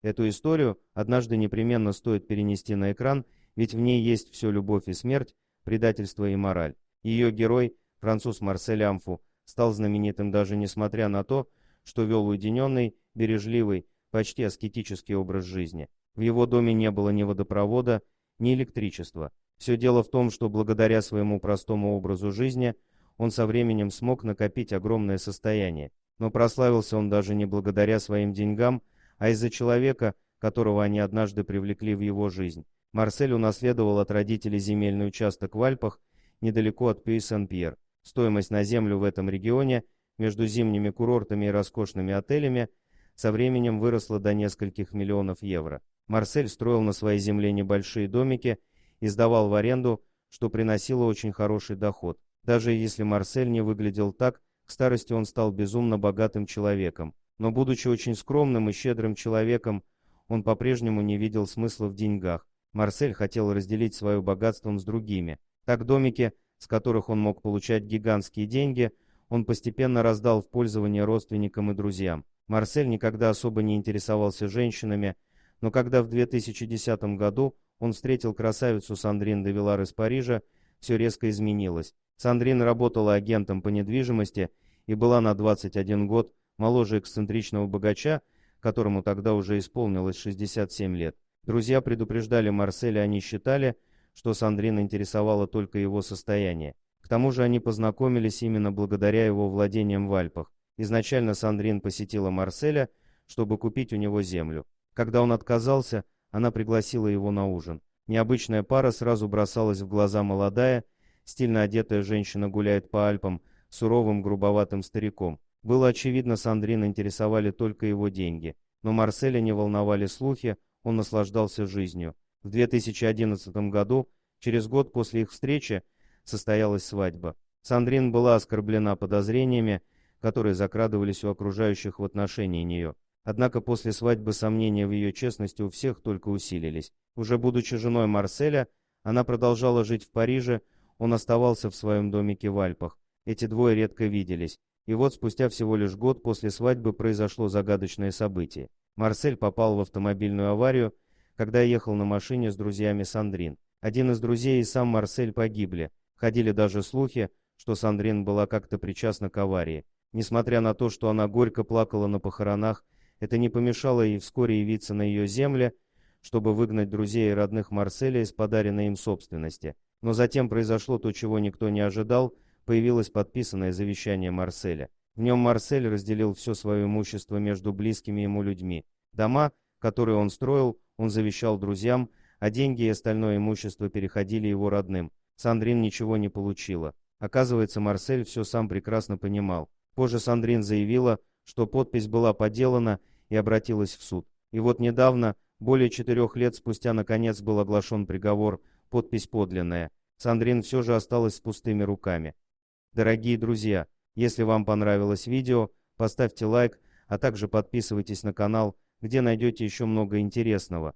Эту историю однажды непременно стоит перенести на экран, ведь в ней есть все любовь и смерть, предательство и мораль. Ее герой, француз Марсель Амфу, стал знаменитым даже несмотря на то, что вел уединенный, бережливый, почти аскетический образ жизни. В его доме не было ни водопровода, ни электричества. Все дело в том, что благодаря своему простому образу жизни он со временем смог накопить огромное состояние. Но прославился он даже не благодаря своим деньгам, а из-за человека, которого они однажды привлекли в его жизнь. Марсель унаследовал от родителей земельный участок в Альпах, недалеко от Пюи-Сен-Пьер. Стоимость на землю в этом регионе, между зимними курортами и роскошными отелями, со временем выросла до нескольких миллионов евро. Марсель строил на своей земле небольшие домики и сдавал в аренду, что приносило очень хороший доход. Даже если Марсель не выглядел так, к старости он стал безумно богатым человеком. Но будучи очень скромным и щедрым человеком, он по-прежнему не видел смысла в деньгах. Марсель хотел разделить свое богатство с другими. Так домики, с которых он мог получать гигантские деньги, он постепенно раздал в пользование родственникам и друзьям. Марсель никогда особо не интересовался женщинами, но когда в 2010 году он встретил красавицу Сандрин де Вилар из Парижа, все резко изменилось. Сандрин работала агентом по недвижимости и была на 21 год моложе эксцентричного богача, которому тогда уже исполнилось 67 лет. Друзья предупреждали Марселя, они считали, что Сандрин интересовало только его состояние. К тому же они познакомились именно благодаря его владениям в Альпах. Изначально Сандрин посетила Марселя, чтобы купить у него землю. Когда он отказался, она пригласила его на ужин. Необычная пара сразу бросалась в глаза. Молодая, стильно одетая женщина гуляет по Альпам с суровым грубоватым стариком. Было очевидно, Сандрин интересовали только его деньги. Но Марселя не волновали слухи, он наслаждался жизнью. В 2011 году, через год после их встречи, состоялась свадьба. Сандрин была оскорблена подозрениями, которые закрадывались у окружающих в отношении нее. Однако после свадьбы сомнения в ее честности у всех только усилились. Уже будучи женой Марселя, она продолжала жить в Париже, он оставался в своем домике в Альпах. Эти двое редко виделись. И вот спустя всего лишь год после свадьбы произошло загадочное событие. Марсель попал в автомобильную аварию, когда ехал на машине с друзьями Сандрин. Один из друзей и сам Марсель погибли. Ходили даже слухи, что Сандрин была как-то причастна к аварии. Несмотря на то, что она горько плакала на похоронах, это не помешало ей вскоре явиться на ее земле, чтобы выгнать друзей и родных Марселя из подаренной им собственности. Но затем произошло то, чего никто не ожидал, появилось подписанное завещание Марселя. В нем Марсель разделил все свое имущество между близкими ему людьми. Дома, которые он строил, он завещал друзьям, а деньги и остальное имущество переходили его родным. Сандрин ничего не получила. Оказывается, Марсель все сам прекрасно понимал. Позже Сандрин заявила, что подпись была подделана, и обратилась в суд. И вот недавно, более 4 лет спустя, наконец был оглашен приговор, подпись подлинная. Сандрин все же осталась с пустыми руками. Дорогие друзья, если вам понравилось видео, поставьте лайк, а также подписывайтесь на канал, где найдете еще много интересного.